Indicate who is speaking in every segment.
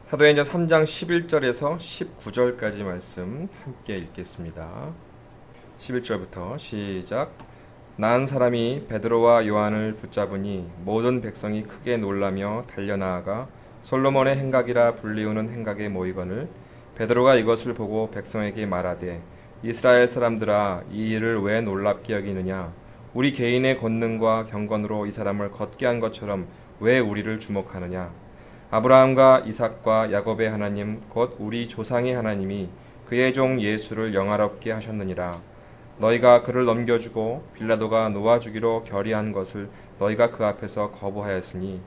Speaker 1: 사도행전 3장 11절에서 19절까지 말씀 함께 읽겠습니다. 11절부터 시작. 나은 사람이 베드로와 요한을 붙잡으니 모든 백성이 크게 놀라며 달려나아가 솔로몬의 행각이라 불리우는 행각에 모이거늘 베드로가 이것을 보고 백성에게 말하되 이스라엘 사람들아 이 일을 왜 놀랍게 여기느냐 우리 개인의 권능과 경건으로 이 사람을 걷게 한 것처럼 왜 우리를 주목하느냐 아브라함과 이삭과 야곱의 하나님 곧 우리 조상의 하나님이 그의 종 예수를 영화롭게 하셨느니라. 너희가 그를 넘겨주고 빌라도가 놓아주기로 결의한 것을 너희가 그 앞에서 거부하였으니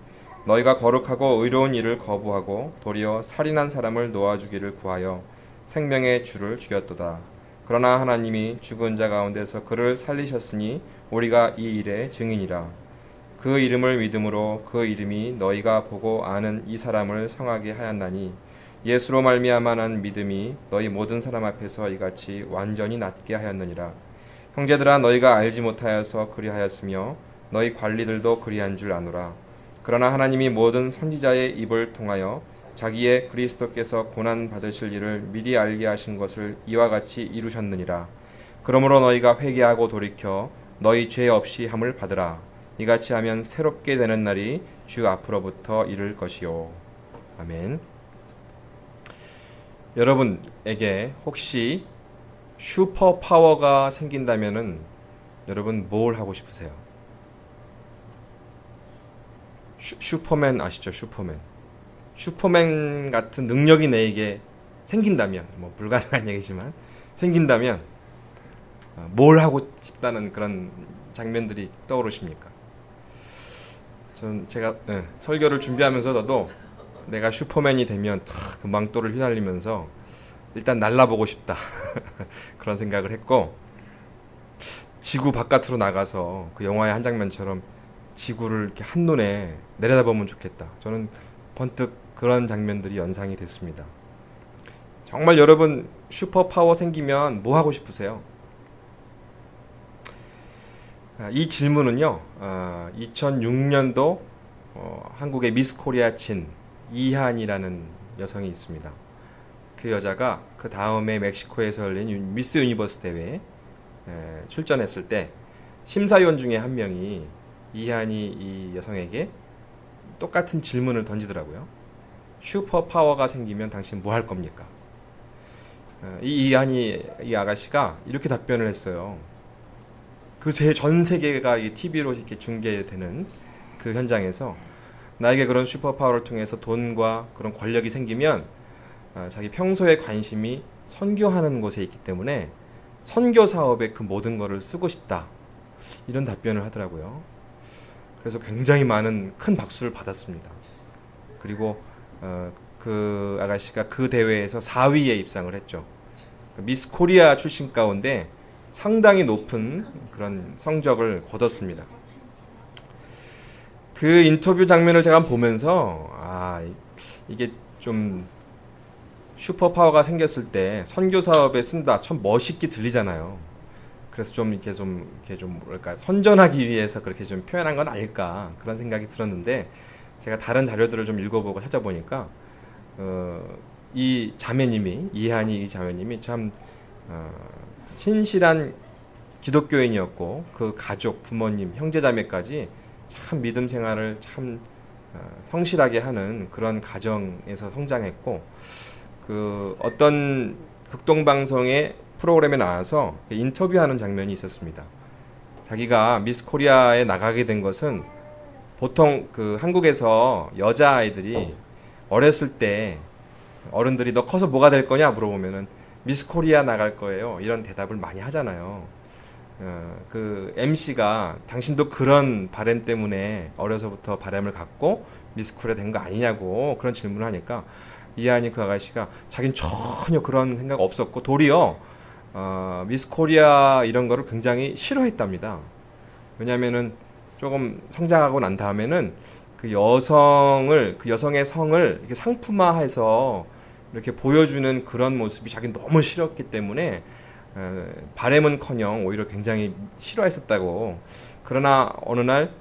Speaker 1: 너희가 거룩하고 의로운 일을 거부하고 도리어 살인한 사람을 놓아주기를 구하여 생명의 주를 죽였도다. 그러나 하나님이 죽은 자 가운데서 그를 살리셨으니 우리가 이 일의 증인이라. 그 이름을 믿음으로 그 이름이 너희가 보고 아는 이 사람을 성하게 하였나니 예수로 말미암아 난 믿음이 너희 모든 사람 앞에서 이같이 완전히 낫게 하였느니라. 형제들아 너희가 알지 못하여서 그리하였으며 너희 관리들도 그리한 줄 아노라. 그러나 하나님이 모든 선지자의 입을 통하여 자기의 그리스도께서 고난 받으실 일을 미리 알게 하신 것을 이와 같이 이루셨느니라. 그러므로 너희가 회개하고 돌이켜 너희 죄 없이 함을 받으라. 이같이 하면 새롭게 되는 날이 주 앞으로부터 이를 것이요. 아멘. 여러분에게 혹시 슈퍼 파워가 생긴다면은 여러분 뭘 하고 싶으세요? 슈퍼맨 아시죠? 슈퍼맨. 슈퍼맨 같은 능력이 내게 생긴다면, 뭐 불가능한 얘기지만 생긴다면 뭘 하고 싶다는 그런 장면들이 떠오르십니까? 제가 설교를 준비하면서 저도 내가 슈퍼맨이 되면 그 망토를 휘날리면서 일단 날아보고 싶다 그런 생각을 했고, 지구 바깥으로 나가서 그 영화의 한 장면처럼 지구를 이렇게 한눈에 내려다보면 좋겠다. 저는 번뜩 그런 장면들이 연상이 됐습니다. 정말 여러분 슈퍼 파워 생기면 뭐 하고 싶으세요? 이 질문은요, 2006년도 한국의 미스 코리아 친 이한이라는 여성이 있습니다. 그 여자가 그 다음에 멕시코에서 열린 미스 유니버스 대회에 출전했을 때 심사위원 중에 한 명이 이한이 이 여성에게 똑같은 질문을 던지더라고요. 슈퍼 파워가 생기면 당신 뭐 할 겁니까? 이한이 이 아가씨가 이렇게 답변을 했어요. 그 전 세계가 TV로 이렇게 중계되는 그 현장에서 나에게 그런 슈퍼파워를 통해서 돈과 그런 권력이 생기면 자기 평소의 관심이 선교하는 곳에 있기 때문에 선교 사업에 그 모든 거를 쓰고 싶다. 이런 답변을 하더라고요. 그래서 굉장히 많은 큰 박수를 받았습니다. 그리고 그 아가씨가 그 대회에서 4위에 입상을 했죠. 미스 코리아 출신 가운데 상당히 높은 그런 성적을 거뒀습니다. 그 인터뷰 장면을 제가 보면서 이게 좀 슈퍼파워가 생겼을 때 선교 사업에 쓴다 참 멋있게 들리잖아요. 그래서 좀 이렇게 좀 뭐랄까 선전하기 위해서 그렇게 좀 표현한 건 아닐까 그런 생각이 들었는데, 제가 다른 자료들을 좀 읽어보고 찾아보니까 이 자매님이 이한이 이 자매님이 참 신실한 기독교인이었고 그 가족, 부모님, 형제자매까지 참 믿음 생활을 참 성실하게 하는 그런 가정에서 성장했고, 그 어떤 극동방송의 프로그램에 나와서 인터뷰하는 장면이 있었습니다. 자기가 미스 코리아에 나가게 된 것은 보통 그 한국에서 여자아이들이 어렸을 때 어른들이 너 커서 뭐가 될 거냐 물어보면은 미스 코리아 나갈 거예요. 이런 대답을 많이 하잖아요. 그 MC가 당신도 그런 바람 때문에 어려서부터 바람을 갖고 미스 코리아 된 거 아니냐고 그런 질문을 하니까 이한이 그 아가씨가 자긴 전혀 그런 생각 없었고 도리어 미스 코리아 이런 거를 굉장히 싫어했답니다. 왜냐면은 조금 성장하고 난 다음에는 그 여성의 성을 이렇게 상품화해서 이렇게 보여주는 그런 모습이 자기는 너무 싫었기 때문에 바램은커녕 오히려 굉장히 싫어했었다고. 그러나 어느 날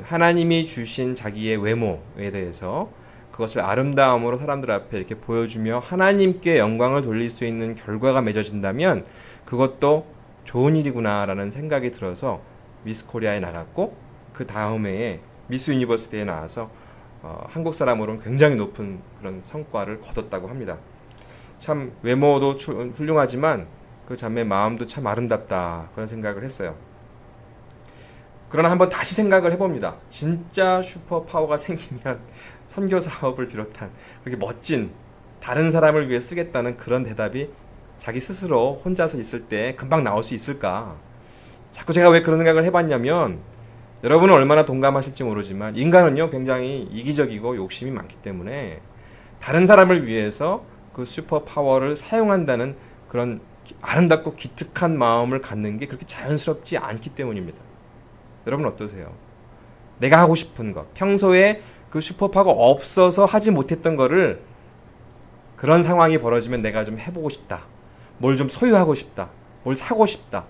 Speaker 1: 하나님이 주신 자기의 외모에 대해서 그것을 아름다움으로 사람들 앞에 이렇게 보여주며 하나님께 영광을 돌릴 수 있는 결과가 맺어진다면 그것도 좋은 일이구나라는 생각이 들어서 미스 코리아에 나갔고 그 다음 해에 미스 유니버시티에 나와서 한국 사람으로는 굉장히 높은 그런 성과를 거뒀다고 합니다. 참 외모도 훌륭하지만 그 자매 마음도 참 아름답다 그런 생각을 했어요. 그러나 한번 다시 생각을 해봅니다. 진짜 슈퍼파워가 생기면 선교 사업을 비롯한 그렇게 멋진 다른 사람을 위해 쓰겠다는 그런 대답이 자기 스스로 혼자서 있을 때 금방 나올 수 있을까? 자꾸 제가 왜 그런 생각을 해봤냐면 여러분은 얼마나 동감하실지 모르지만 인간은요 굉장히 이기적이고 욕심이 많기 때문에 다른 사람을 위해서 그 슈퍼파워를 사용한다는 그런 아름답고 기특한 마음을 갖는 게 그렇게 자연스럽지 않기 때문입니다. 여러분 어떠세요? 내가 하고 싶은 것, 평소에 그 슈퍼파워가 없어서 하지 못했던 거를 그런 상황이 벌어지면 내가 좀 해보고 싶다. 뭘 좀 소유하고 싶다. 뭘 사고 싶다.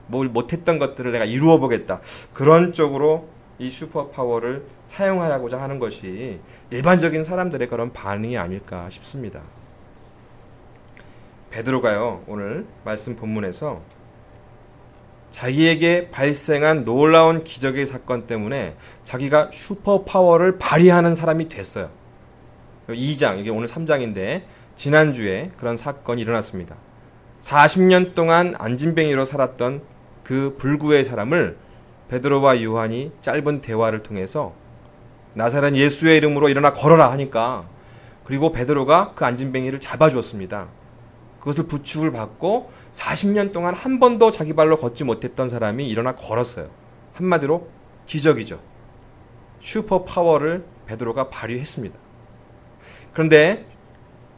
Speaker 1: 뭘 못했던 것들을 내가 이루어 보겠다. 그런 쪽으로 이 슈퍼파워를 사용하고자 하는 것이 일반적인 사람들의 그런 반응이 아닐까 싶습니다. 베드로가요, 오늘 말씀 본문에서 자기에게 발생한 놀라운 기적의 사건 때문에 자기가 슈퍼파워를 발휘하는 사람이 됐어요. 2장, 이게 오늘 3장인데 지난주에 그런 사건이 일어났습니다. 40년 동안 안진뱅이로 살았던 그 불구의 사람을 베드로와 요한이 짧은 대화를 통해서 나사렛 예수의 이름으로 일어나 걸어라 하니까 그리고 베드로가 그 안진뱅이를 잡아주었습니다. 그것을 부축을 받고 40년 동안 한 번도 자기 발로 걷지 못했던 사람이 일어나 걸었어요. 한마디로 기적이죠. 슈퍼파워를 베드로가 발휘했습니다. 그런데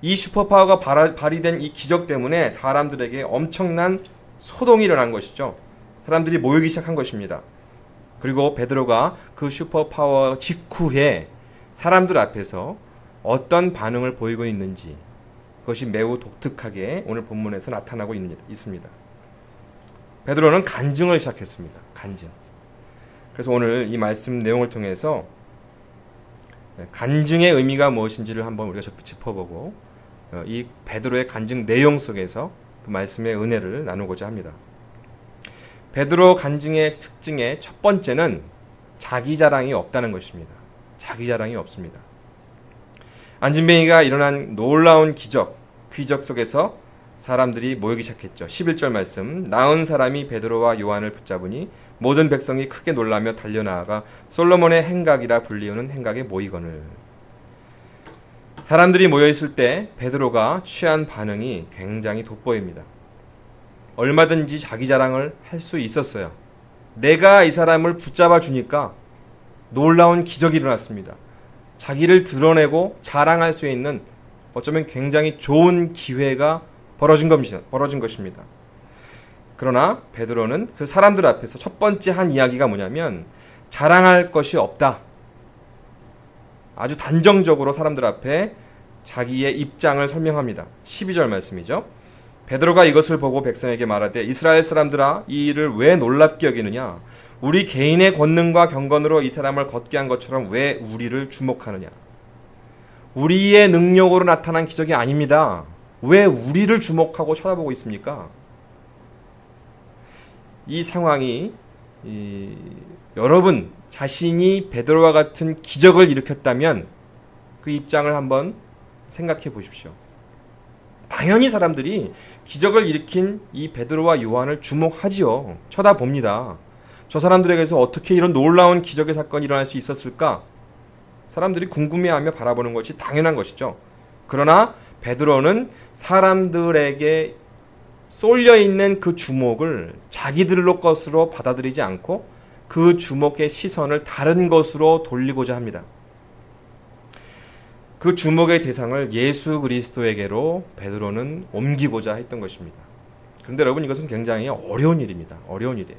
Speaker 1: 이 슈퍼파워가 발휘된 이 기적 때문에 사람들에게 엄청난 소동이 일어난 것이죠. 사람들이 모이기 시작한 것입니다. 그리고 베드로가 그 슈퍼파워 직후에 사람들 앞에서 어떤 반응을 보이고 있는지 그것이 매우 독특하게 오늘 본문에서 나타나고 있습니다. 베드로는 간증을 시작했습니다. 간증. 그래서 오늘 이 말씀 내용을 통해서 간증의 의미가 무엇인지를 한번 우리가 짚어보고 이 베드로의 간증 내용 속에서 그 말씀의 은혜를 나누고자 합니다. 베드로 간증의 특징의 첫 번째는 자기 자랑이 없다는 것입니다. 자기 자랑이 없습니다. 안진뱅이가 일어난 놀라운 기적 속에서 사람들이 모이기 시작했죠. 11절 말씀, 나은 사람이 베드로와 요한을 붙잡으니 모든 백성이 크게 놀라며 달려나아가 솔로몬의 행각이라 불리우는 행각에 모이거늘. 사람들이 모여있을 때 베드로가 취한 반응이 굉장히 돋보입니다. 얼마든지 자기 자랑을 할 수 있었어요. 내가 이 사람을 붙잡아 주니까 놀라운 기적이 일어났습니다. 자기를 드러내고 자랑할 수 있는 어쩌면 굉장히 좋은 기회가 벌어진 것입니다. 그러나 베드로는 그 사람들 앞에서 첫 번째 한 이야기가 뭐냐면 자랑할 것이 없다. 아주 단정적으로 사람들 앞에 자기의 입장을 설명합니다. 12절 말씀이죠. 베드로가 이것을 보고 백성에게 말하되 이스라엘 사람들아 이 일을 왜 놀랍게 여기느냐? 우리 개인의 권능과 경건으로 이 사람을 걷게 한 것처럼 왜 우리를 주목하느냐? 우리의 능력으로 나타난 기적이 아닙니다. 왜 우리를 주목하고 쳐다보고 있습니까? 이 상황이 여러분 자신이 베드로와 같은 기적을 일으켰다면 그 입장을 한번 생각해 보십시오. 당연히 사람들이 기적을 일으킨 이 베드로와 요한을 주목하지요. 쳐다봅니다. 저 사람들에게서 어떻게 이런 놀라운 기적의 사건이 일어날 수 있었을까? 사람들이 궁금해하며 바라보는 것이 당연한 것이죠. 그러나 베드로는 사람들에게 쏠려있는 그 주목을 자기들로 것으로 받아들이지 않고 그 주목의 시선을 다른 것으로 돌리고자 합니다. 그 주목의 대상을 예수 그리스도에게로 베드로는 옮기고자 했던 것입니다. 그런데 여러분 이것은 굉장히 어려운 일입니다. 어려운 일이에요.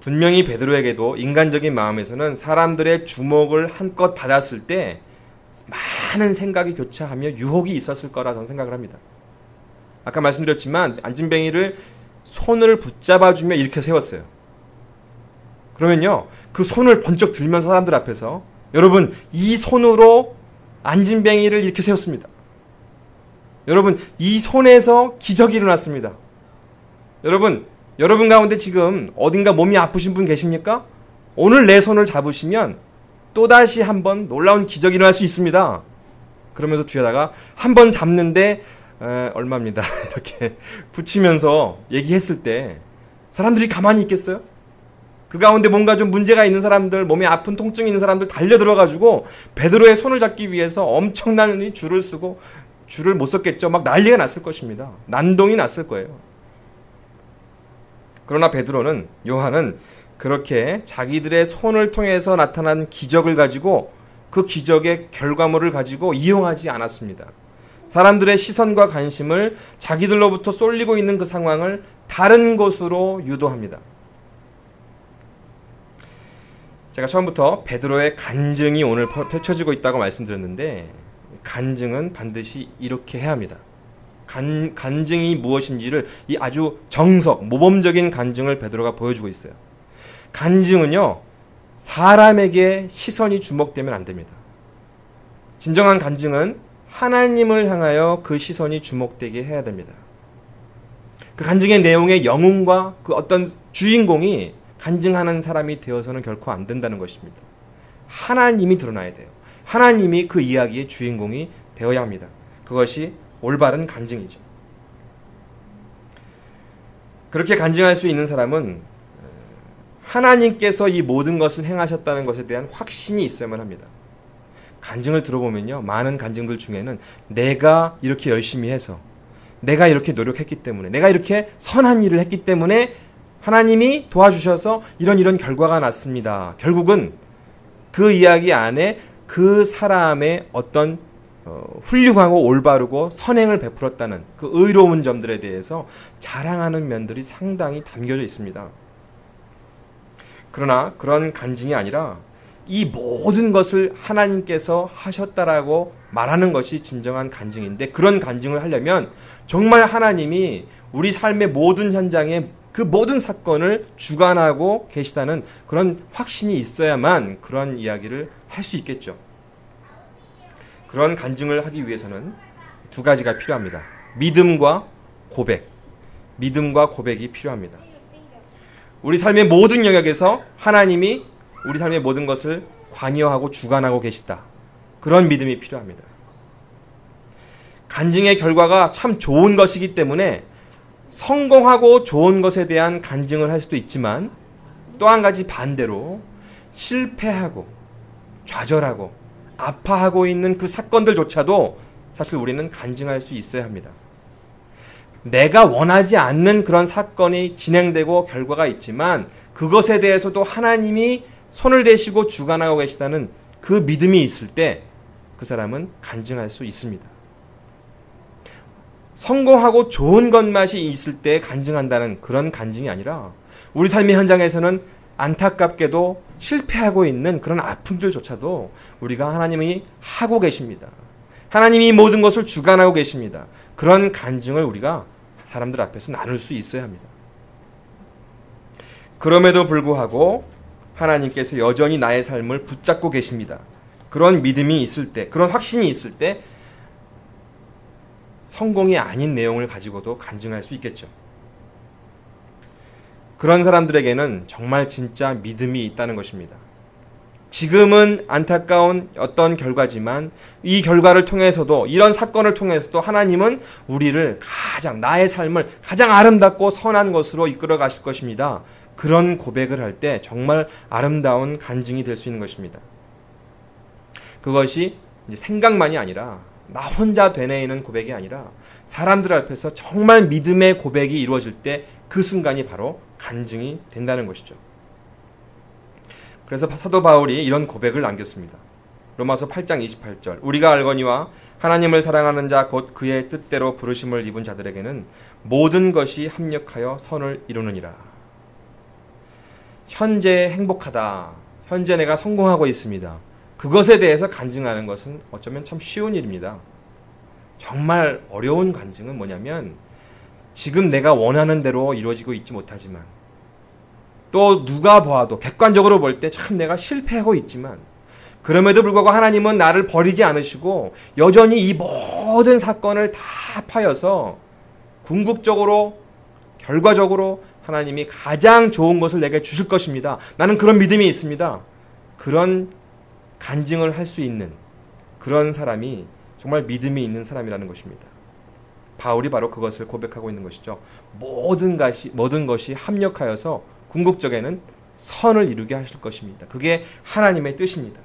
Speaker 1: 분명히 베드로에게도 인간적인 마음에서는 사람들의 주목을 한껏 받았을 때 많은 생각이 교차하며 유혹이 있었을 거라 저는 생각을 합니다. 아까 말씀드렸지만 안진뱅이를 손을 붙잡아주며 이렇게 세웠어요. 그러면요 그 손을 번쩍 들면서 사람들 앞에서 여러분, 이 손으로 안진뱅이를 이렇게 세웠습니다. 여러분, 이 손에서 기적이 일어났습니다. 여러분 가운데 지금 어딘가 몸이 아프신 분 계십니까? 오늘 내 손을 잡으시면 또다시 한번 놀라운 기적이 일어날 수 있습니다. 그러면서 뒤에다가 한번 잡는데 얼마입니다. 이렇게 붙이면서 얘기했을 때 사람들이 가만히 있겠어요? 그 가운데 뭔가 좀 문제가 있는 사람들, 몸에 아픈 통증이 있는 사람들 달려들어가지고 베드로의 손을 잡기 위해서 엄청난 줄을 쓰고, 줄을 못 썼겠죠. 막 난리가 났을 것입니다. 난동이 났을 거예요. 그러나 베드로는, 요한은 그렇게 자기들의 손을 통해서 나타난 기적을 가지고 그 기적의 결과물을 가지고 이용하지 않았습니다. 사람들의 시선과 관심을 자기들로부터 쏠리고 있는 그 상황을 다른 곳으로 유도합니다. 제가 처음부터 베드로의 간증이 오늘 펼쳐지고 있다고 말씀드렸는데, 간증은 반드시 이렇게 해야 합니다. 간증이 무엇인지를 이 아주 모범적인 간증을 베드로가 보여주고 있어요. 간증은요, 사람에게 시선이 주목되면 안 됩니다. 진정한 간증은 하나님을 향하여 그 시선이 주목되게 해야 됩니다. 그 간증의 내용의 영웅과 그 어떤 주인공이 간증하는 사람이 되어서는 결코 안 된다는 것입니다. 하나님이 드러나야 돼요. 하나님이 그 이야기의 주인공이 되어야 합니다. 그것이 올바른 간증이죠. 그렇게 간증할 수 있는 사람은 하나님께서 이 모든 것을 행하셨다는 것에 대한 확신이 있어야만 합니다. 간증을 들어보면요, 많은 간증들 중에는 내가 이렇게 열심히 해서, 내가 이렇게 노력했기 때문에, 내가 이렇게 선한 일을 했기 때문에 하나님이 도와주셔서 이런 결과가 났습니다. 결국은 그 이야기 안에 그 사람의 어떤 훌륭하고 올바르고 선행을 베풀었다는 그 의로운 점들에 대해서 자랑하는 면들이 상당히 담겨져 있습니다. 그러나 그런 간증이 아니라 이 모든 것을 하나님께서 하셨다라고 말하는 것이 진정한 간증인데, 그런 간증을 하려면 정말 하나님이 우리 삶의 모든 현장에 그 모든 사건을 주관하고 계시다는 그런 확신이 있어야만 그런 이야기를 할 수 있겠죠. 그런 간증을 하기 위해서는 두 가지가 필요합니다. 믿음과 고백. 믿음과 고백이 필요합니다. 우리 삶의 모든 영역에서 하나님이 우리 삶의 모든 것을 관여하고 주관하고 계시다. 그런 믿음이 필요합니다. 간증의 결과가 참 좋은 것이기 때문에 성공하고 좋은 것에 대한 간증을 할 수도 있지만, 또 한 가지 반대로 실패하고 좌절하고 아파하고 있는 그 사건들조차도 사실 우리는 간증할 수 있어야 합니다. 내가 원하지 않는 그런 사건이 진행되고 결과가 있지만 그것에 대해서도 하나님이 손을 대시고 주관하고 계시다는 그 믿음이 있을 때 그 사람은 간증할 수 있습니다. 성공하고 좋은 것맛이 있을 때 간증한다는 그런 간증이 아니라, 우리 삶의 현장에서는 안타깝게도 실패하고 있는 그런 아픔들조차도 우리가 하나님이 하고 계십니다. 하나님이 모든 것을 주관하고 계십니다. 그런 간증을 우리가 사람들 앞에서 나눌 수 있어야 합니다. 그럼에도 불구하고 하나님께서 여전히 나의 삶을 붙잡고 계십니다. 그런 믿음이 있을 때, 그런 확신이 있을 때 성공이 아닌 내용을 가지고도 간증할 수 있겠죠. 그런 사람들에게는 정말 진짜 믿음이 있다는 것입니다. 지금은 안타까운 어떤 결과지만 이 결과를 통해서도, 이런 사건을 통해서도 하나님은 우리를 나의 삶을 가장 아름답고 선한 것으로 이끌어 가실 것입니다. 그런 고백을 할 때 정말 아름다운 간증이 될 수 있는 것입니다. 그것이 이제 생각만이 아니라, 나 혼자 되뇌이는 고백이 아니라 사람들 앞에서 정말 믿음의 고백이 이루어질 때 그 순간이 바로 간증이 된다는 것이죠. 그래서 사도 바울이 이런 고백을 남겼습니다. 로마서 8장 28절. 우리가 알거니와 하나님을 사랑하는 자 곧 그의 뜻대로 부르심을 입은 자들에게는 모든 것이 합력하여 선을 이루느니라. 현재 행복하다. 현재 내가 성공하고 있습니다. 그것에 대해서 간증하는 것은 어쩌면 참 쉬운 일입니다. 정말 어려운 간증은 뭐냐면, 지금 내가 원하는 대로 이루어지고 있지 못하지만, 또 누가 봐도 객관적으로 볼 때 참 내가 실패하고 있지만, 그럼에도 불구하고 하나님은 나를 버리지 않으시고 여전히 이 모든 사건을 다 파여서 궁극적으로 결과적으로 하나님이 가장 좋은 것을 내게 주실 것입니다. 나는 그런 믿음이 있습니다. 그런 간증을 할 수 있는 그런 사람이 정말 믿음이 있는 사람이라는 것입니다. 바울이 바로 그것을 고백하고 있는 것이죠. 모든 것이 합력하여서 궁극적에는 선을 이루게 하실 것입니다. 그게 하나님의 뜻입니다.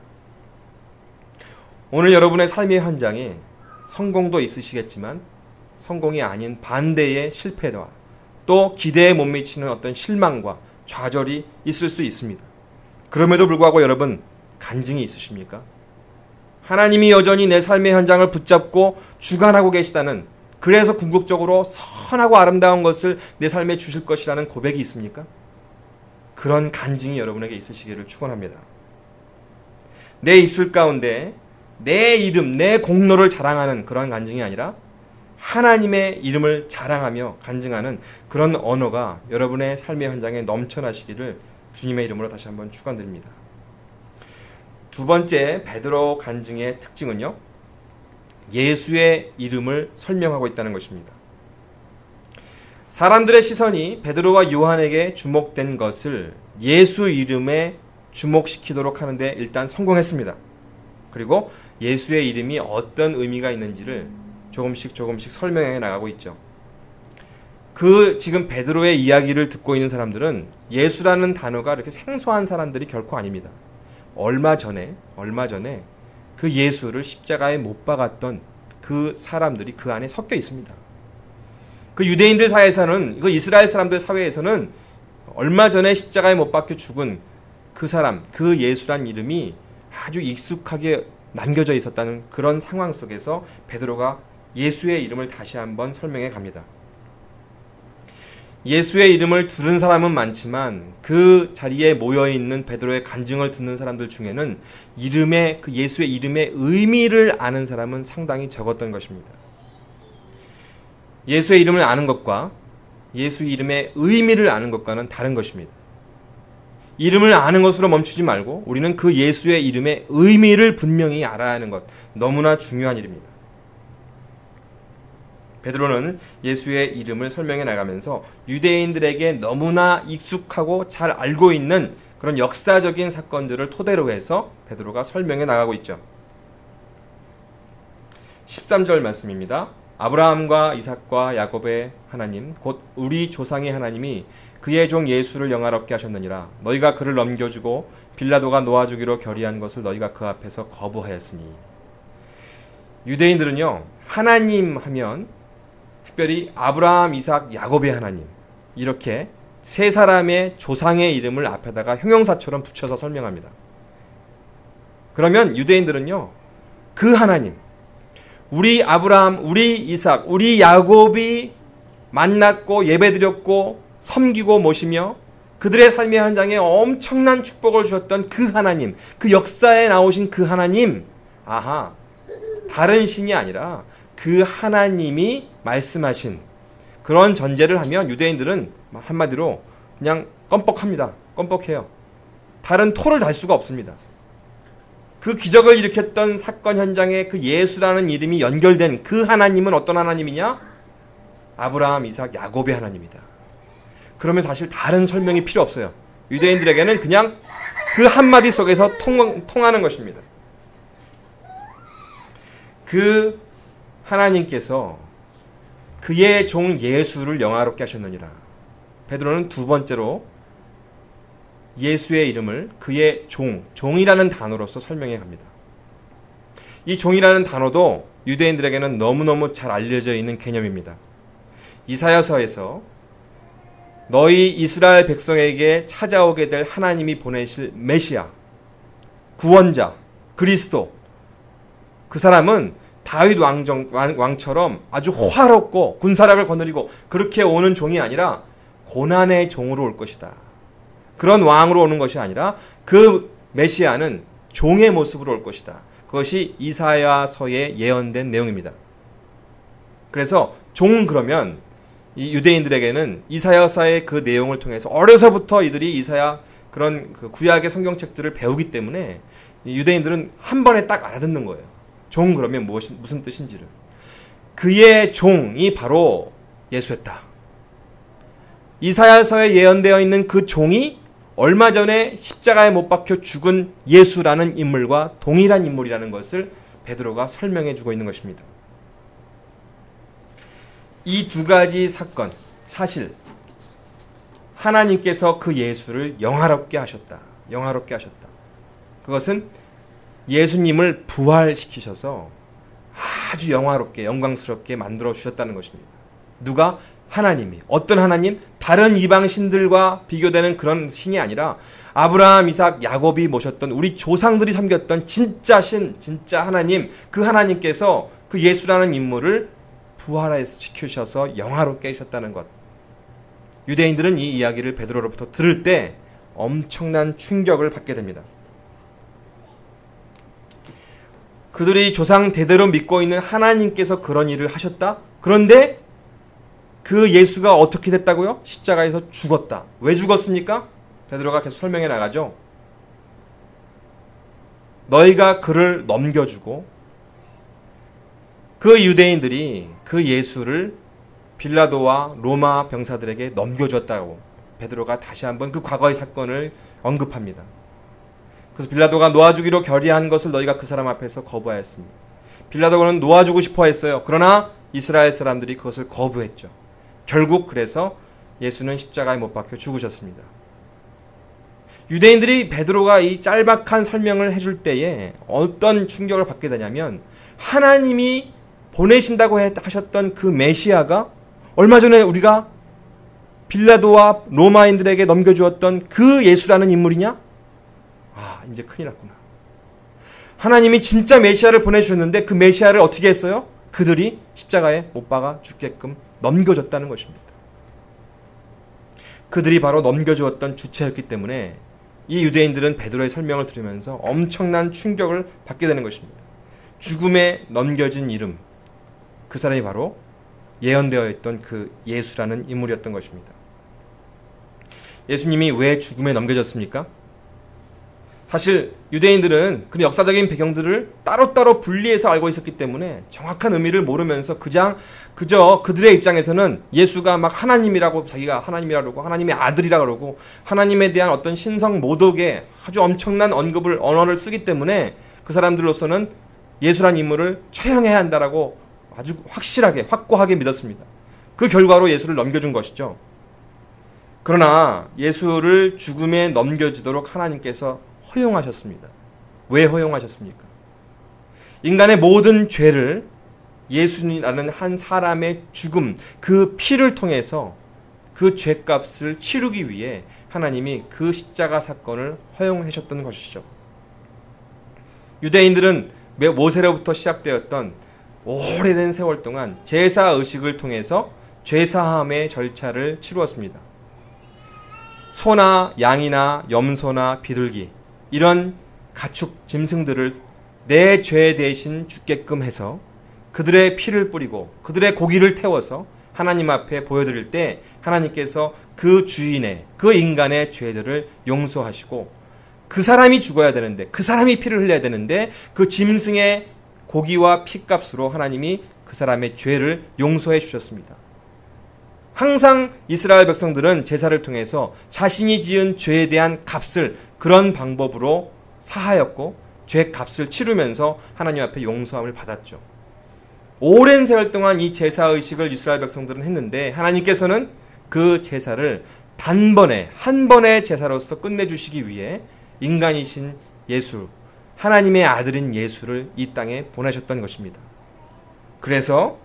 Speaker 1: 오늘 여러분의 삶의 현장에 성공도 있으시겠지만 성공이 아닌 반대의 실패와 또 기대에 못 미치는 어떤 실망과 좌절이 있을 수 있습니다. 그럼에도 불구하고 여러분 간증이 있으십니까? 하나님이 여전히 내 삶의 현장을 붙잡고 주관하고 계시다는, 그래서 궁극적으로 선하고 아름다운 것을 내 삶에 주실 것이라는 고백이 있습니까? 그런 간증이 여러분에게 있으시기를 축원합니다. 내 입술 가운데 내 이름, 내 공로를 자랑하는 그런 간증이 아니라 하나님의 이름을 자랑하며 간증하는 그런 언어가 여러분의 삶의 현장에 넘쳐나시기를 주님의 이름으로 다시 한번 축원드립니다. 두 번째 베드로 간증의 특징은요, 예수의 이름을 설명하고 있다는 것입니다. 사람들의 시선이 베드로와 요한에게 주목된 것을 예수 이름에 주목시키도록 하는데 일단 성공했습니다. 그리고 예수의 이름이 어떤 의미가 있는지를 조금씩 설명해 나가고 있죠. 지금 베드로의 이야기를 듣고 있는 사람들은 예수라는 단어가 이렇게 생소한 사람들이 결코 아닙니다. 얼마 전에 그 예수를 십자가에 못 박았던 그 사람들이 그 안에 섞여 있습니다. 그 유대인들 사회에서는, 그 이스라엘 사람들 사회에서는 얼마 전에 십자가에 못 박혀 죽은 그 사람, 그 예수란 이름이 아주 익숙하게 남겨져 있었다는 그런 상황 속에서 베드로가 예수의 이름을 다시 한번 설명해 갑니다. 예수의 이름을 들은 사람은 많지만 그 자리에 모여있는 베드로의 간증을 듣는 사람들 중에는 그 예수의 이름의 의미를 아는 사람은 상당히 적었던 것입니다. 예수의 이름을 아는 것과 예수 이름의 의미를 아는 것과는 다른 것입니다. 이름을 아는 것으로 멈추지 말고 우리는 그 예수의 이름의 의미를 분명히 알아야 하는 것, 너무나 중요한 일입니다. 베드로는 예수의 이름을 설명해 나가면서 유대인들에게 너무나 익숙하고 잘 알고 있는 그런 역사적인 사건들을 토대로 해서 베드로가 설명해 나가고 있죠. 13절 말씀입니다. 아브라함과 이삭과 야곱의 하나님 곧 우리 조상의 하나님이 그의 종 예수를 영화롭게 하셨느니라. 너희가 그를 넘겨주고 빌라도가 놓아주기로 결의한 것을 너희가 그 앞에서 거부하였으니. 유대인들은요, 하나님 하면 특별히 아브라함, 이삭, 야곱의 하나님, 이렇게 세 사람의 조상의 이름을 앞에다가 형용사처럼 붙여서 설명합니다. 그러면 유대인들은요, 그 하나님, 우리 아브라함, 우리 이삭, 우리 야곱이 만났고 예배드렸고 섬기고 모시며 그들의 삶의 현장에 엄청난 축복을 주셨던 그 하나님, 그 역사에 나오신 그 하나님, 다른 신이 아니라 그 하나님이 말씀하신 그런 전제를 하면 유대인들은 한마디로 그냥 껌뻑합니다. 껌뻑해요. 다른 토를 달 수가 없습니다. 그 기적을 일으켰던 사건 현장에 그 예수라는 이름이 연결된 그 하나님은 어떤 하나님이냐? 아브라함, 이삭, 야곱의 하나님이다. 그러면 사실 다른 설명이 필요 없어요. 유대인들에게는 그냥 그 한마디 속에서 통하는 것입니다. 그 하나님께서 그의 종 예수를 영화롭게 하셨느니라. 베드로는 두 번째로 예수의 이름을 그의 종이라는 단어로서 설명해 갑니다. 이 종이라는 단어도 유대인들에게는 너무너무 잘 알려져 있는 개념입니다. 이사야서에서 너희 이스라엘 백성에게 찾아오게 될 하나님이 보내실 메시아, 구원자, 그리스도, 그 사람은 다윗 왕처럼 아주 화롭고 군사력을 거느리고 그렇게 오는 종이 아니라 고난의 종으로 올 것이다. 그런 왕으로 오는 것이 아니라 그 메시아는 종의 모습으로 올 것이다. 그것이 이사야서에 예언된 내용입니다. 그래서 그러면 이 유대인들에게는 이사야서의 그 내용을 통해서 어려서부터 이들이 이사야 그런 그 구약의 성경책들을 배우기 때문에 유대인들은 한 번에 딱 알아듣는 거예요. 종 그러면 무슨 뜻인지를. 그의 종이 바로 예수였다. 이사야서에 예언되어 있는 그 종이 얼마 전에 십자가에 못 박혀 죽은 예수라는 인물과 동일한 인물이라는 것을 베드로가 설명해 주고 있는 것입니다. 이 두 가지 사건, 사실 하나님께서 그 예수를 영화롭게 하셨다. 영화롭게 하셨다. 그것은 예수님을 부활시키셔서 아주 영화롭게 영광스럽게 만들어 주셨다는 것입니다. 누가? 하나님이. 어떤 하나님? 다른 이방신들과 비교되는 그런 신이 아니라 아브라함, 이삭, 야곱이 모셨던 우리 조상들이 섬겼던 진짜 신, 진짜 하나님, 그 하나님께서 그 예수라는 인물을 부활시키셔서 영화롭게 해주셨다는 것. 유대인들은 이 이야기를 베드로로부터 들을 때 엄청난 충격을 받게 됩니다. 그들이 조상 대대로 믿고 있는 하나님께서 그런 일을 하셨다? 그런데 그 예수가 어떻게 됐다고요? 십자가에서 죽었다. 왜 죽었습니까? 베드로가 계속 설명해 나가죠. 너희가 그를 넘겨주고 그 유대인들이 그 예수를 빌라도와 로마 병사들에게 넘겨줬다고 베드로가 다시 한번 그 과거의 사건을 언급합니다. 그래서 빌라도가 놓아주기로 결의한 것을 너희가 그 사람 앞에서 거부하였습니다. 빌라도는 놓아주고 싶어 했어요. 그러나 이스라엘 사람들이 그것을 거부했죠. 결국 그래서 예수는 십자가에 못 박혀 죽으셨습니다. 유대인들이 베드로가 이 짤막한 설명을 해줄 때에 어떤 충격을 받게 되냐면 하나님이 보내신다고 하셨던 그 메시아가 얼마 전에 우리가 빌라도와 로마인들에게 넘겨주었던 그 예수라는 인물이냐? 아, 이제 큰일 났구나. 하나님이 진짜 메시아를 보내주셨는데 그 메시아를 어떻게 했어요? 그들이 십자가에 못 박아 죽게끔 넘겨줬다는 것입니다. 그들이 바로 넘겨주었던 주체였기 때문에 이 유대인들은 베드로의 설명을 들으면서 엄청난 충격을 받게 되는 것입니다. 죽음에 넘겨진 이름, 그 사람이 바로 예언되어 있던 그 예수라는 인물이었던 것입니다. 예수님이 왜 죽음에 넘겨졌습니까? 사실 유대인들은 그 역사적인 배경들을 따로따로 분리해서 알고 있었기 때문에 정확한 의미를 모르면서 그저 그들의 입장에서는 예수가 막 하나님이라고 자기가 하나님이라고 그러고 하나님의 아들이라고 그러고 하나님에 대한 어떤 신성 모독의 아주 엄청난 언어를 쓰기 때문에 그 사람들로서는 예수란 인물을 처형해야 한다라고 아주 확실하게 확고하게 믿었습니다. 그 결과로 예수를 넘겨준 것이죠. 그러나 예수를 죽음에 넘겨지도록 하나님께서 허용하셨습니다. 왜 허용하셨습니까? 인간의 모든 죄를 예수라는 한 사람의 죽음, 그 피를 통해서 그 죄값을 치르기 위해 하나님이 그 십자가 사건을 허용하셨던 것이죠. 유대인들은 모세로부터 시작되었던 오래된 세월 동안 제사 의식을 통해서 죄사함의 절차를 치루었습니다. 소나 양이나 염소나 비둘기 이런 가축 짐승들을 내 죄 대신 죽게끔 해서 그들의 피를 뿌리고 그들의 고기를 태워서 하나님 앞에 보여드릴 때 하나님께서 그 주인의 그 인간의 죄들을 용서하시고 그 사람이 죽어야 되는데 그 사람이 피를 흘려야 되는데 그 짐승의 고기와 피값으로 하나님이 그 사람의 죄를 용서해 주셨습니다. 항상 이스라엘 백성들은 제사를 통해서 자신이 지은 죄에 대한 값을 그런 방법으로 사하였고 죄 값을 치르면서 하나님 앞에 용서함을 받았죠. 오랜 세월 동안 이 제사의식을 이스라엘 백성들은 했는데 하나님께서는 그 제사를 단번에 한 번의 제사로서 끝내주시기 위해 인간이신 예수, 하나님의 아들인 예수를 이 땅에 보내셨던 것입니다. 그래서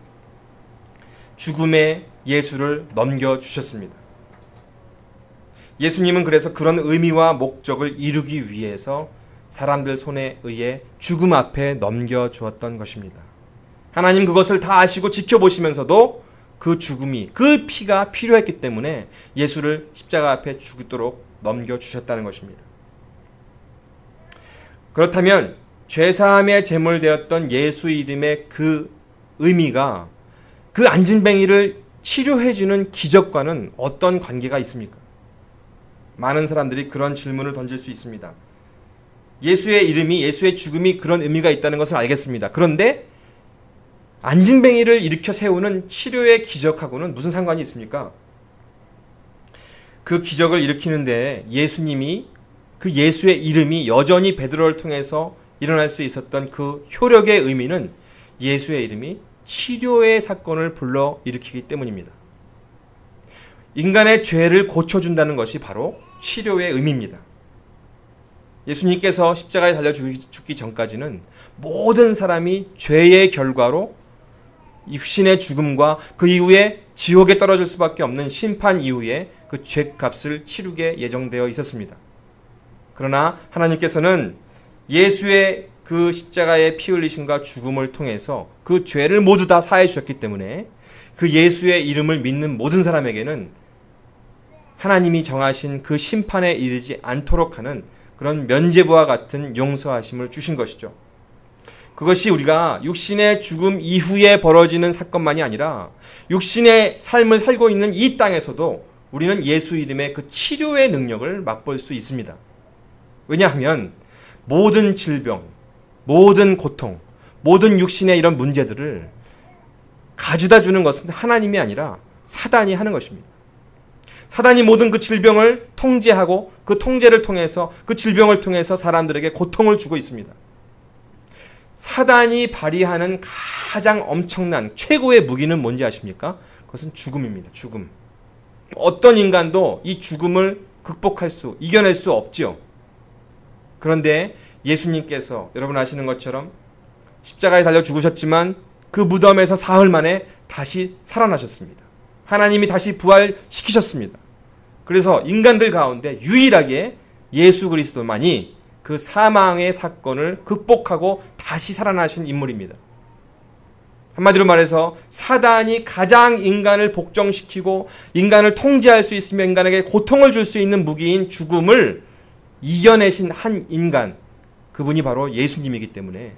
Speaker 1: 죽음의 예수를 넘겨주셨습니다. 예수님은 그래서 그런 의미와 목적을 이루기 위해서 사람들 손에 의해 죽음 앞에 넘겨주었던 것입니다. 하나님 그것을 다 아시고 지켜보시면서도 그 죽음이, 그 피가 필요했기 때문에 예수를 십자가 앞에 죽도록 넘겨주셨다는 것입니다. 그렇다면 죄사함의 제물 되었던 예수 이름의 그 의미가 그 안진뱅이를 치료해주는 기적과는 어떤 관계가 있습니까? 많은 사람들이 그런 질문을 던질 수 있습니다. 예수의 이름이, 예수의 죽음이 그런 의미가 있다는 것을 알겠습니다. 그런데 안진뱅이를 일으켜 세우는 치료의 기적하고는 무슨 상관이 있습니까? 그 기적을 일으키는데 예수님이, 그 예수의 이름이 여전히 베드로를 통해서 일어날 수 있었던 그 효력의 의미는 예수의 이름이 치료의 사건을 불러 일으키기 때문입니다. 인간의 죄를 고쳐준다는 것이 바로 치료의 의미입니다. 예수님께서 십자가에 달려 죽기 전까지는 모든 사람이 죄의 결과로 육신의 죽음과 그 이후에 지옥에 떨어질 수밖에 없는 심판 이후에 그 죄값을 치르게 예정되어 있었습니다. 그러나 하나님께서는 예수의 그 십자가의 피 흘리심과 죽음을 통해서 그 죄를 모두 다 사해 주셨기 때문에 그 예수의 이름을 믿는 모든 사람에게는 하나님이 정하신 그 심판에 이르지 않도록 하는 그런 면죄부와 같은 용서하심을 주신 것이죠. 그것이 우리가 육신의 죽음 이후에 벌어지는 사건만이 아니라 육신의 삶을 살고 있는 이 땅에서도 우리는 예수 이름의 그 치료의 능력을 맛볼 수 있습니다. 왜냐하면 모든 질병, 모든 고통, 모든 육신의 이런 문제들을 가져다 주는 것은 하나님이 아니라 사단이 하는 것입니다. 사단이 모든 그 질병을 통제하고 그 통제를 통해서, 그 질병을 통해서 사람들에게 고통을 주고 있습니다. 사단이 발휘하는 가장 엄청난 최고의 무기는 뭔지 아십니까? 그것은 죽음입니다. 죽음. 어떤 인간도 이 죽음을 극복할 수, 이겨낼 수 없지요. 그런데 예수님께서 여러분 아시는 것처럼 십자가에 달려 죽으셨지만 그 무덤에서 사흘 만에 다시 살아나셨습니다. 하나님이 다시 부활시키셨습니다. 그래서 인간들 가운데 유일하게 예수 그리스도만이 그 사망의 사건을 극복하고 다시 살아나신 인물입니다. 한마디로 말해서 사단이 가장 인간을 복종시키고 인간을 통제할 수 있으며 인간에게 고통을 줄 수 있는 무기인 죽음을 이겨내신 한 인간, 그분이 바로 예수님이기 때문에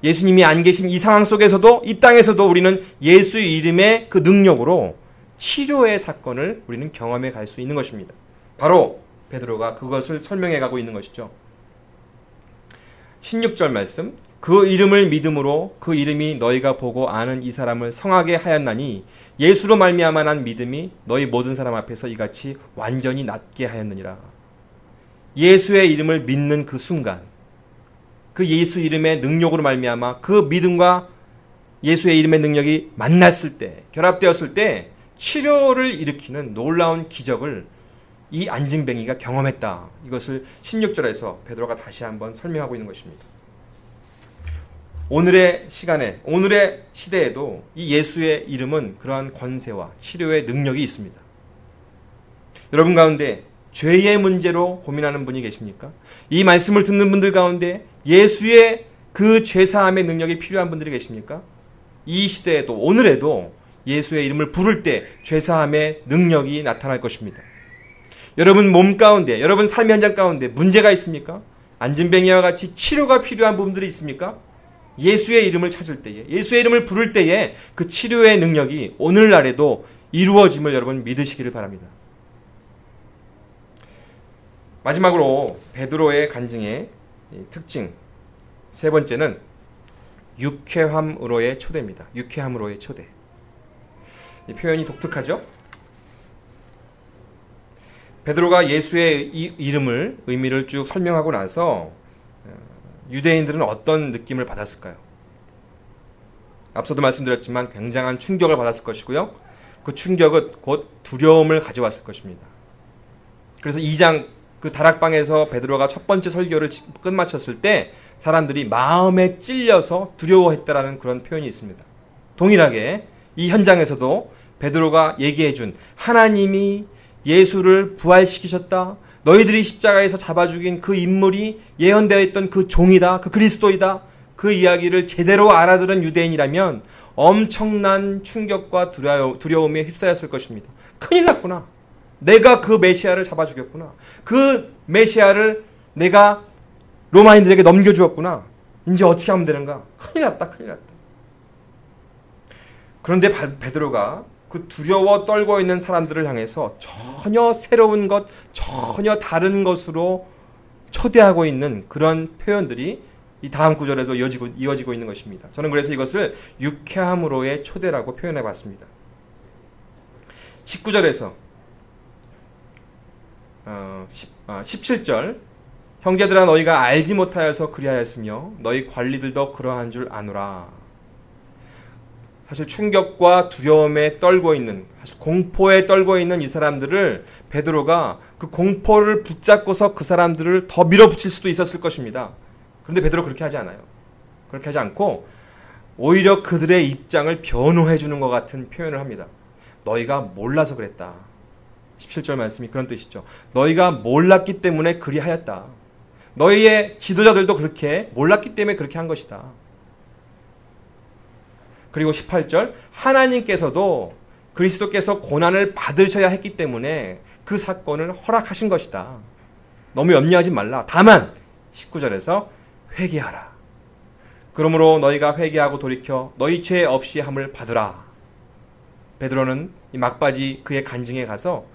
Speaker 1: 예수님이 안 계신 이 상황 속에서도, 이 땅에서도 우리는 예수 이름의 그 능력으로 치료의 사건을 우리는 경험해 갈 수 있는 것입니다. 바로 베드로가 그것을 설명해 가고 있는 것이죠. 16절 말씀, 그 이름을 믿음으로 그 이름이 너희가 보고 아는 이 사람을 성하게 하였나니 예수로 말미암아 난 믿음이 너희 모든 사람 앞에서 이같이 완전히 낫게 하였느니라. 예수의 이름을 믿는 그 순간, 그 예수 이름의 능력으로 말미암아 그 믿음과 예수의 이름의 능력이 만났을 때, 결합되었을 때 치료를 일으키는 놀라운 기적을 이 안진뱅이가 경험했다. 이것을 16절에서 베드로가 다시 한번 설명하고 있는 것입니다. 오늘의 시간에, 오늘의 시대에도 이 예수의 이름은 그러한 권세와 치료의 능력이 있습니다. 여러분 가운데 죄의 문제로 고민하는 분이 계십니까? 이 말씀을 듣는 분들 가운데 예수의 그 죄사함의 능력이 필요한 분들이 계십니까? 이 시대에도, 오늘에도 예수의 이름을 부를 때 죄사함의 능력이 나타날 것입니다. 여러분 몸 가운데, 여러분 삶의 현장 가운데 문제가 있습니까? 안진뱅이와 같이 치료가 필요한 부분들이 있습니까? 예수의 이름을 찾을 때에, 예수의 이름을 부를 때에 그 치료의 능력이 오늘날에도 이루어짐을 여러분 믿으시기를 바랍니다. 마지막으로 베드로의 간증의 특징 세 번째는 유쾌함으로의 초대입니다. 유쾌함으로의 초대. 이 표현이 독특하죠? 베드로가 예수의 이름을, 의미를 쭉 설명하고 나서 유대인들은 어떤 느낌을 받았을까요? 앞서도 말씀드렸지만 굉장한 충격을 받았을 것이고요. 그 충격은 곧 두려움을 가져왔을 것입니다. 그래서 2장 그 다락방에서 베드로가 첫 번째 설교를 끝마쳤을 때 사람들이 마음에 찔려서 두려워했다라는 그런 표현이 있습니다. 동일하게 이 현장에서도 베드로가 얘기해준 하나님이 예수를 부활시키셨다. 너희들이 십자가에서 잡아 죽인 그 인물이 예언되어 있던 그 종이다. 그 그리스도이다. 그 이야기를 제대로 알아들은 유대인이라면 엄청난 충격과 두려움에 휩싸였을 것입니다. 큰일 났구나. 내가 그 메시아를 잡아 죽였구나. 그 메시아를 내가 로마인들에게 넘겨주었구나. 이제 어떻게 하면 되는가? 큰일 났다. 큰일 났다. 그런데 베드로가 그 두려워 떨고 있는 사람들을 향해서 전혀 새로운 것, 전혀 다른 것으로 초대하고 있는 그런 표현들이 이 다음 구절에도 이어지고 있는 것입니다. 저는 그래서 이것을 유쾌함으로의 초대라고 표현해 봤습니다. 19절에서 17절 형제들아 너희가 알지 못하여서 그리하였으며 너희 관리들도 그러한 줄 아노라. 사실 충격과 두려움에 떨고 있는, 사실 공포에 떨고 있는 이 사람들을 베드로가 그 공포를 붙잡고서 그 사람들을 더 밀어붙일 수도 있었을 것입니다. 그런데 베드로 그렇게 하지 않아요. 그렇게 하지 않고 오히려 그들의 입장을 변호해 주는 것 같은 표현을 합니다. 너희가 몰라서 그랬다. 17절 말씀이 그런 뜻이죠. 너희가 몰랐기 때문에 그리하였다. 너희의 지도자들도 그렇게 몰랐기 때문에 그렇게 한 것이다. 그리고 18절 하나님께서도 그리스도께서 고난을 받으셔야 했기 때문에 그 사건을 허락하신 것이다. 너무 염려하지 말라. 다만 19절에서 회개하라. 그러므로 너희가 회개하고 돌이켜 너희 죄 없이 함을 받으라. 베드로는 이 막바지 그의 간증에 가서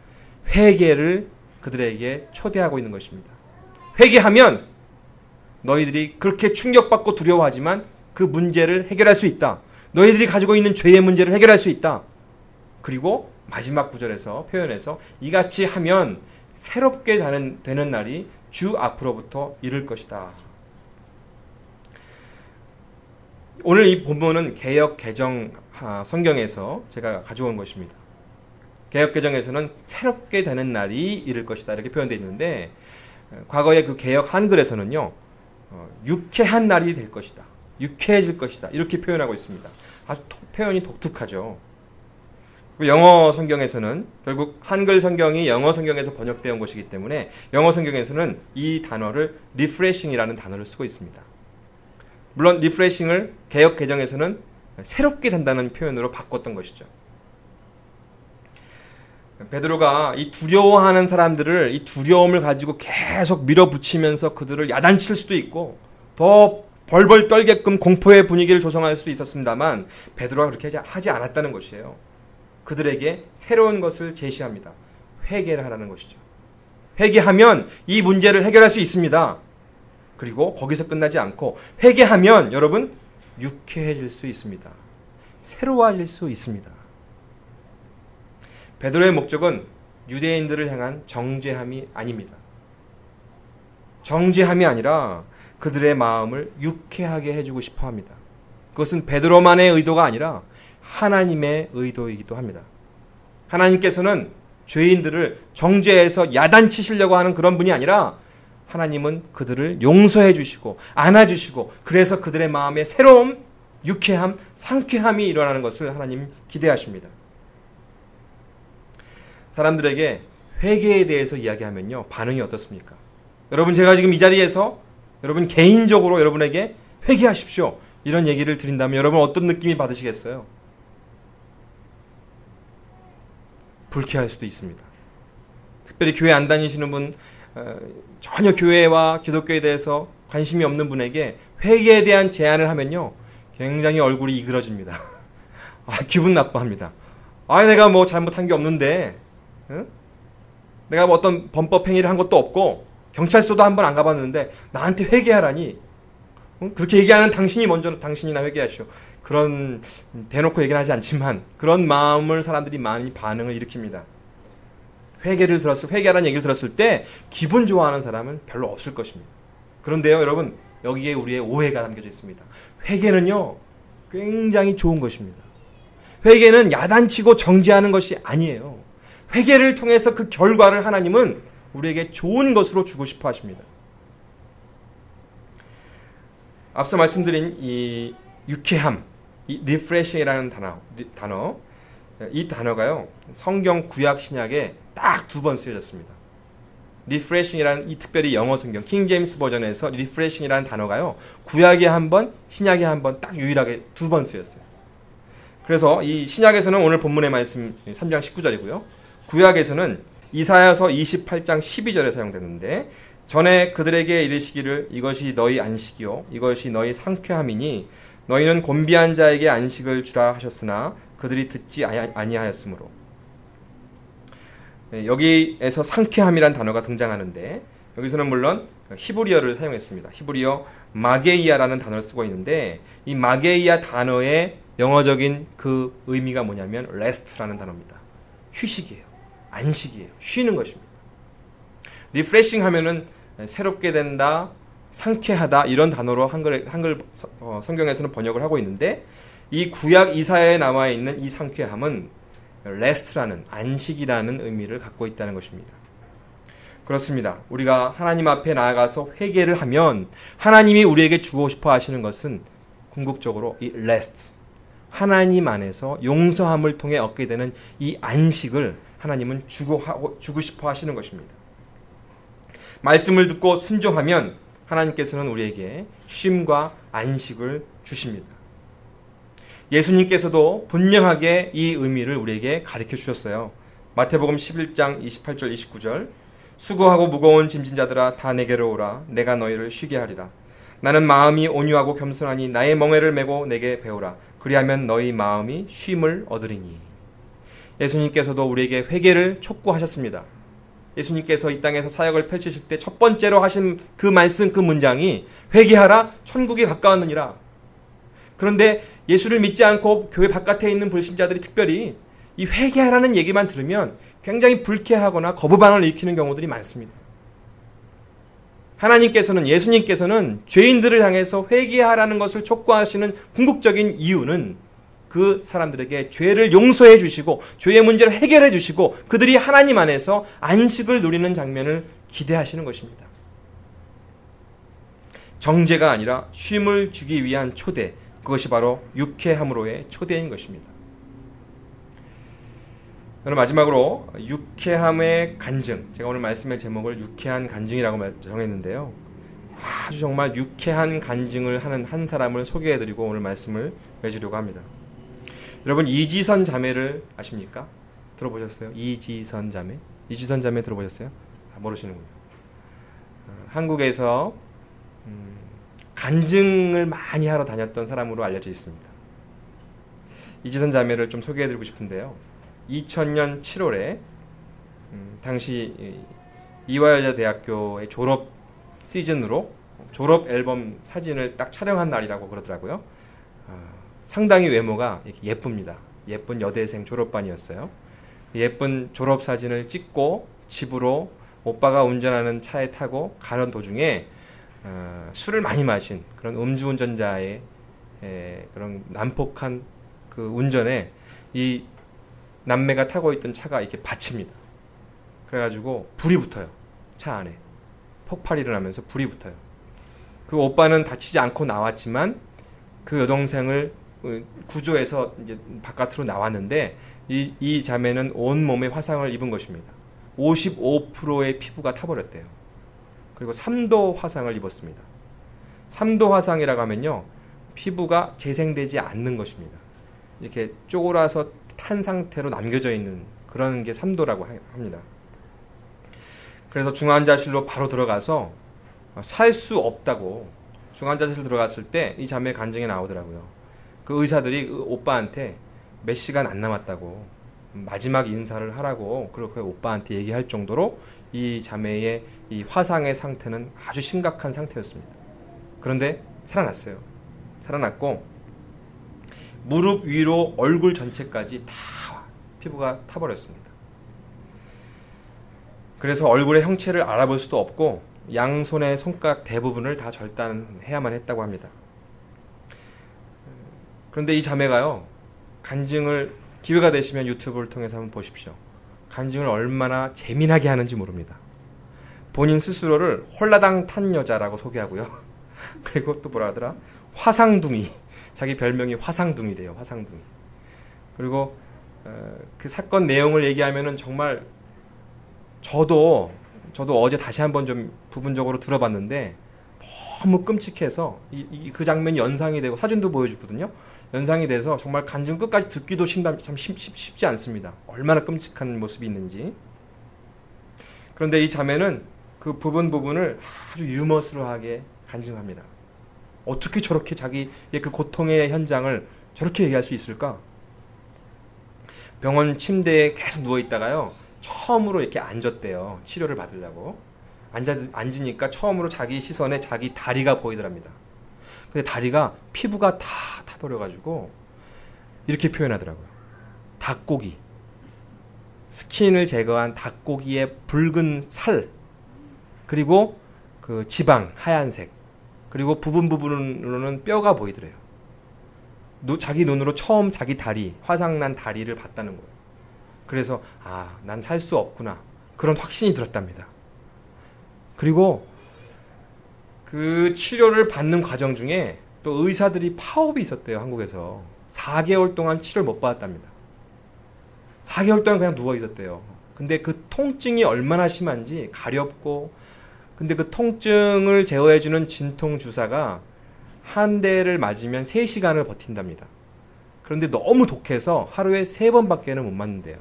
Speaker 1: 회개를 그들에게 초대하고 있는 것입니다. 회개하면 너희들이 그렇게 충격받고 두려워하지만 그 문제를 해결할 수 있다. 너희들이 가지고 있는 죄의 문제를 해결할 수 있다. 그리고 마지막 구절에서 표현해서 이같이 하면 새롭게 되는 날이 주 앞으로부터 이를 것이다. 오늘 이 본문은 개역 개정 성경에서 제가 가져온 것입니다. 개역 개정에서는 새롭게 되는 날이 이를 것이다 이렇게 표현되어 있는데 과거의 그 개역 한글에서는요 유쾌한 날이 될 것이다. 유쾌해질 것이다. 이렇게 표현하고 있습니다. 아주 표현이 독특하죠. 영어 성경에서는 결국 한글 성경이 영어 성경에서 번역되어 온 것이기 때문에 영어 성경에서는 이 단어를 refreshing이라는 단어를 쓰고 있습니다. 물론 refreshing을 개역 개정에서는 새롭게 된다는 표현으로 바꿨던 것이죠. 베드로가 이 두려워하는 사람들을 이 두려움을 가지고 계속 밀어붙이면서 그들을 야단칠 수도 있고 더 벌벌 떨게끔 공포의 분위기를 조성할 수도 있었습니다만 베드로가 그렇게 하지 않았다는 것이에요. 그들에게 새로운 것을 제시합니다. 회개를 하라는 것이죠. 회개하면 이 문제를 해결할 수 있습니다. 그리고 거기서 끝나지 않고 회개하면 여러분 유쾌해질 수 있습니다. 새로워질 수 있습니다. 베드로의 목적은 유대인들을 향한 정죄함이 아닙니다. 정죄함이 아니라 그들의 마음을 유쾌하게 해주고 싶어 합니다. 그것은 베드로만의 의도가 아니라 하나님의 의도이기도 합니다. 하나님께서는 죄인들을 정죄해서 야단치시려고 하는 그런 분이 아니라 하나님은 그들을 용서해 주시고 안아주시고 그래서 그들의 마음에 새로움, 유쾌함, 상쾌함이 일어나는 것을 하나님 기대하십니다. 사람들에게 회개에 대해서 이야기하면요 반응이 어떻습니까? 여러분 제가 지금 이 자리에서 여러분 개인적으로 여러분에게 회개하십시오 이런 얘기를 드린다면 여러분 어떤 느낌이 받으시겠어요? 불쾌할 수도 있습니다. 특별히 교회 안 다니시는 분 전혀 교회와 기독교에 대해서 관심이 없는 분에게 회개에 대한 제안을 하면요 굉장히 얼굴이 이그러집니다. 기분 나빠합니다. 내가 뭐 잘못한 게 없는데 내가 뭐 어떤 범법 행위를 한 것도 없고 경찰서도 한번 안 가봤는데 나한테 회개하라니 그렇게 얘기하는 당신이 먼저 당신이나 회개하시오. 그런 대놓고 얘기는 하지 않지만 그런 마음을 사람들이 많이 반응을 일으킵니다. 회개하라는 얘기를 들었을 때 기분 좋아하는 사람은 별로 없을 것입니다. 그런데요 여러분 여기에 우리의 오해가 담겨져 있습니다. 회개는요 굉장히 좋은 것입니다. 회개는 야단치고 정죄하는 것이 아니에요. 회개를 통해서 그 결과를 하나님은 우리에게 좋은 것으로 주고 싶어 하십니다. 앞서 말씀드린 이 유쾌함, 이 refreshing이라는 단어, 이 단어가요 성경 구약 신약에 딱 2번 쓰여졌습니다. refreshing이라는 이 특별히 영어 성경 킹 제임스 버전에서 refreshing이라는 단어가요 구약에 한 번, 신약에 한 번 딱 유일하게 2번 쓰였어요. 그래서 이 신약에서는 오늘 본문의 말씀 3장 19절이고요. 구약에서는 이사야서 28장 12절에 사용되는데 전에 그들에게 이르시기를 이것이 너희 안식이요 이것이 너희 상쾌함이니 너희는 곤비한 자에게 안식을 주라 하셨으나 그들이 듣지 아니하였으므로. 여기에서 상쾌함이란 단어가 등장하는데 여기서는 물론 히브리어를 사용했습니다. 히브리어 마게이아라는 단어를 쓰고 있는데 이 마게이아 단어의 영어적인 그 의미가 뭐냐면 rest라는 단어입니다. 휴식이에요. 안식이에요. 쉬는 것입니다. 리프레싱 하면은 새롭게 된다, 상쾌하다 이런 단어로 한글 성경에서는 번역을 하고 있는데 이 구약 이사야에 나와 있는 이 상쾌함은 rest라는 안식이라는 의미를 갖고 있다는 것입니다. 그렇습니다. 우리가 하나님 앞에 나아가서 회개를 하면 하나님이 우리에게 주고 싶어 하시는 것은 궁극적으로 이 rest, 하나님 안에서 용서함을 통해 얻게 되는 이 안식을 하나님은 주고 싶어 하시는 것입니다. 말씀을 듣고 순종하면 하나님께서는 우리에게 쉼과 안식을 주십니다. 예수님께서도 분명하게 이 의미를 우리에게 가르쳐 주셨어요. 마태복음 11장 28절 29절 수고하고 무거운 짐진 자들아 다 내게로 오라 내가 너희를 쉬게 하리라. 나는 마음이 온유하고 겸손하니 나의 멍에를 메고 내게 배우라. 그리하면 너희 마음이 쉼을 얻으리니. 예수님께서도 우리에게 회개를 촉구하셨습니다. 예수님께서 이 땅에서 사역을 펼치실 때 첫 번째로 하신 그 말씀, 그 문장이 회개하라 천국이 가까웠느니라. 그런데 예수를 믿지 않고 교회 바깥에 있는 불신자들이 특별히 이 회개하라는 얘기만 들으면 굉장히 불쾌하거나 거부 반응을 일으키는 경우들이 많습니다. 하나님께서는, 예수님께서는 죄인들을 향해서 회개하라는 것을 촉구하시는 궁극적인 이유는 그 사람들에게 죄를 용서해 주시고 죄의 문제를 해결해 주시고 그들이 하나님 안에서 안식을 누리는 장면을 기대하시는 것입니다. 정죄가 아니라 쉼을 주기 위한 초대, 그것이 바로 유쾌함으로의 초대인 것입니다. 저는 마지막으로 유쾌함의 간증, 제가 오늘 말씀의 제목을 유쾌한 간증이라고 정했는데요. 아주 정말 유쾌한 간증을 하는 한 사람을 소개해드리고 오늘 말씀을 맺으려고 합니다. 여러분 이지선 자매를 아십니까? 들어보셨어요? 이지선 자매? 이지선 자매 들어보셨어요? 모르시는군요. 한국에서 간증을 많이 하러 다녔던 사람으로 알려져 있습니다. 이지선 자매를 좀 소개해드리고 싶은데요. 2000년 7월에 당시 이화여자대학교의 졸업 시즌으로 졸업 앨범 사진을 딱 촬영한 날이라고 그러더라고요. 상당히 외모가 예쁩니다. 예쁜 여대생 졸업반이었어요. 예쁜 졸업 사진을 찍고 집으로 오빠가 운전하는 차에 타고 가는 도중에 술을 많이 마신 그런 음주운전자의 그런 난폭한 그 운전에 이 남매가 타고 있던 차가 이렇게 받칩니다. 그래가지고 불이 붙어요. 차 안에. 폭발이 일어나면서 불이 붙어요. 그 오빠는 다치지 않고 나왔지만 그 여동생을 구조해서 이제 바깥으로 나왔는데 이 자매는 온몸에 화상을 입은 것입니다. 55%의 피부가 타버렸대요. 그리고 3도 화상을 입었습니다. 3도 화상이라고 하면요. 피부가 재생되지 않는 것입니다. 이렇게 쪼그라서 탄 상태로 남겨져 있는 그런 게 3도라고 합니다. 그래서 중환자실로 바로 들어가서 살 수 없다고 중환자실 들어갔을 때 이 자매 간증에 나오더라고요. 그 의사들이 그 오빠한테 몇 시간 안 남았다고 마지막 인사를 하라고 그렇게 오빠한테 얘기할 정도로 이 자매의 이 화상의 상태는 아주 심각한 상태였습니다. 그런데 살아났어요. 살아났고 무릎 위로 얼굴 전체까지 다 피부가 타버렸습니다. 그래서 얼굴의 형체를 알아볼 수도 없고 양손의 손가락 대부분을 다 절단해야만 했다고 합니다. 그런데 이 자매가요, 간증을 기회가 되시면 유튜브를 통해서 한번 보십시오. 간증을 얼마나 재미나게 하는지 모릅니다. 본인 스스로를 홀라당 탄 여자라고 소개하고요. 그리고 또 뭐라 하더라? 화상둥이. 자기 별명이 화상둥이래요. 화상둥이. 그리고 그 사건 내용을 얘기하면은 정말 저도 어제 다시 한번 좀 부분적으로 들어봤는데 너무 끔찍해서 그 장면이 연상이 되고 사진도 보여주거든요. 연상이 돼서 정말 간증 끝까지 듣기도 참 쉽지 않습니다. 얼마나 끔찍한 모습이 있는지. 그런데 이 자매는 그 부분을 아주 유머스러하게 간증합니다. 어떻게 저렇게 자기의 그 고통의 현장을 저렇게 얘기할 수 있을까? 병원 침대에 계속 누워있다가요. 처음으로 이렇게 앉았대요. 치료를 받으려고. 앉으니까 처음으로 자기 시선에 자기 다리가 보이더랍니다. 근데 다리가 피부가 다 타버려가지고 이렇게 표현하더라고요. 닭고기, 스킨을 제거한 닭고기의 붉은 살, 그리고 그 지방 하얀색, 그리고 부분으로는 뼈가 보이더래요. 자기 눈으로 처음 자기 다리, 화상난 다리를 봤다는 거예요. 그래서 난 살 수 없구나, 그런 확신이 들었답니다. 그리고 그 치료를 받는 과정 중에 또 의사들이 파업이 있었대요. 한국에서 4개월 동안 치료를 못 받았답니다. 4개월 동안 그냥 누워 있었대요. 근데 그 통증이 얼마나 심한지, 가렵고, 근데 그 통증을 제어해주는 진통 주사가 한 대를 맞으면 3시간을 버틴답니다. 그런데 너무 독해서 하루에 3번밖에는 못 맞는데요.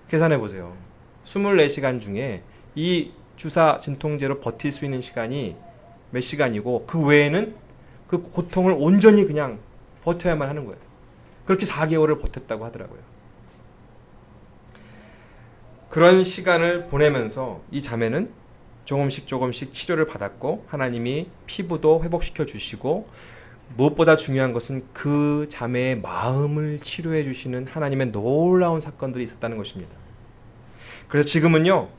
Speaker 1: 계산해 보세요. 24시간 중에 이 주사 진통제로 버틸 수 있는 시간이 몇 시간이고, 그 외에는 그 고통을 온전히 그냥 버텨야만 하는 거예요. 그렇게 4개월을 버텼다고 하더라고요. 그런 시간을 보내면서 이 자매는 조금씩 치료를 받았고, 하나님이 피부도 회복시켜 주시고, 무엇보다 중요한 것은 그 자매의 마음을 치료해 주시는 하나님의 놀라운 사건들이 있었다는 것입니다. 그래서 지금은요,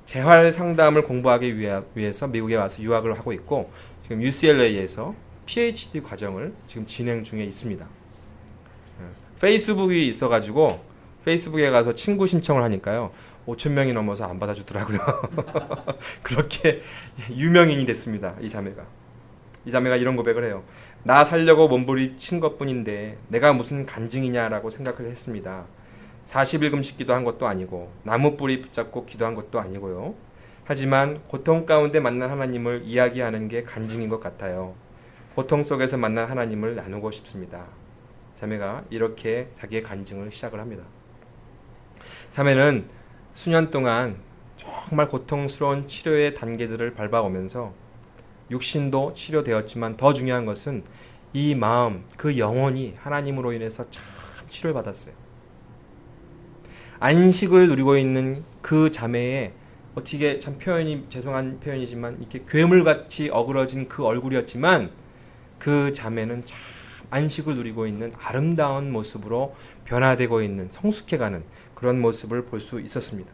Speaker 1: 재활 상담을 공부하기 위해서 미국에 와서 유학을 하고 있고, 지금 UCLA에서 PhD 과정을 지금 진행 중에 있습니다. 페이스북이 있어가지고 페이스북에 가서 친구 신청을 하니까요, 5,000명이 넘어서 안 받아주더라고요. 그렇게 유명인이 됐습니다. 이 자매가 이런 고백을 해요. 나 살려고 몸부림친 것뿐인데 내가 무슨 간증이냐라고 생각을 했습니다. 40일 금식 기도한 것도 아니고 나무 뿌리 붙잡고 기도한 것도 아니고요. 하지만 고통 가운데 만난 하나님을 이야기하는 게 간증인 것 같아요. 고통 속에서 만난 하나님을 나누고 싶습니다. 자매가 이렇게 자기의 간증을 시작을 합니다. 자매는 수년 동안 정말 고통스러운 치료의 단계들을 밟아오면서 육신도 치료되었지만 더 중요한 것은 이 마음, 그 영혼이 하나님으로 인해서 참 치료를 받았어요. 안식을 누리고 있는 그 자매의, 어떻게 참 표현이 죄송한 표현이지만 이렇게 괴물같이 어그러진 그 얼굴이었지만, 그 자매는 참 안식을 누리고 있는 아름다운 모습으로 변화되고 있는, 성숙해가는 그런 모습을 볼 수 있었습니다.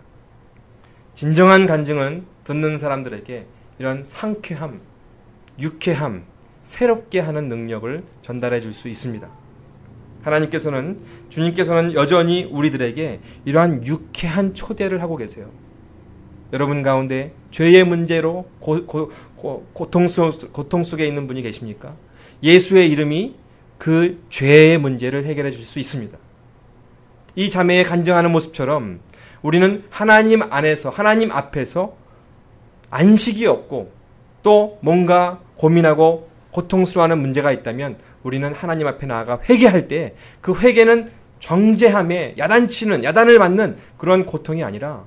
Speaker 1: 진정한 간증은 듣는 사람들에게 이런 상쾌함, 유쾌함, 새롭게 하는 능력을 전달해 줄 수 있습니다. 주님께서는 여전히 우리들에게 이러한 유쾌한 초대를 하고 계세요. 여러분 가운데 죄의 문제로 고통 속에 있는 분이 계십니까? 예수의 이름이 그 죄의 문제를 해결해 줄 수 있습니다. 이 자매의 간증하는 모습처럼 우리는 하나님 안에서, 하나님 앞에서 안식이 없고 또 뭔가 고민하고 고통스러워하는 문제가 있다면 우리는 하나님 앞에 나아가 회개할 때 그 회개는 정죄함에 야단을 맞는 그런 고통이 아니라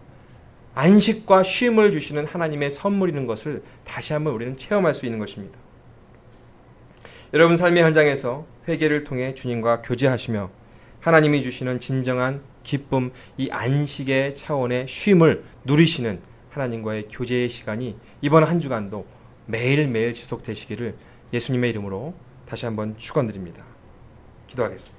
Speaker 1: 안식과 쉼을 주시는 하나님의 선물이는 것을 다시 한번 우리는 체험할 수 있는 것입니다. 여러분 삶의 현장에서 회개를 통해 주님과 교제하시며 하나님이 주시는 진정한 기쁨, 이 안식의 차원의 쉼을 누리시는 하나님과의 교제의 시간이 이번 한 주간도 매일매일 지속되시기를 예수님의 이름으로 다시 한번 축원드립니다. 기도하겠습니다.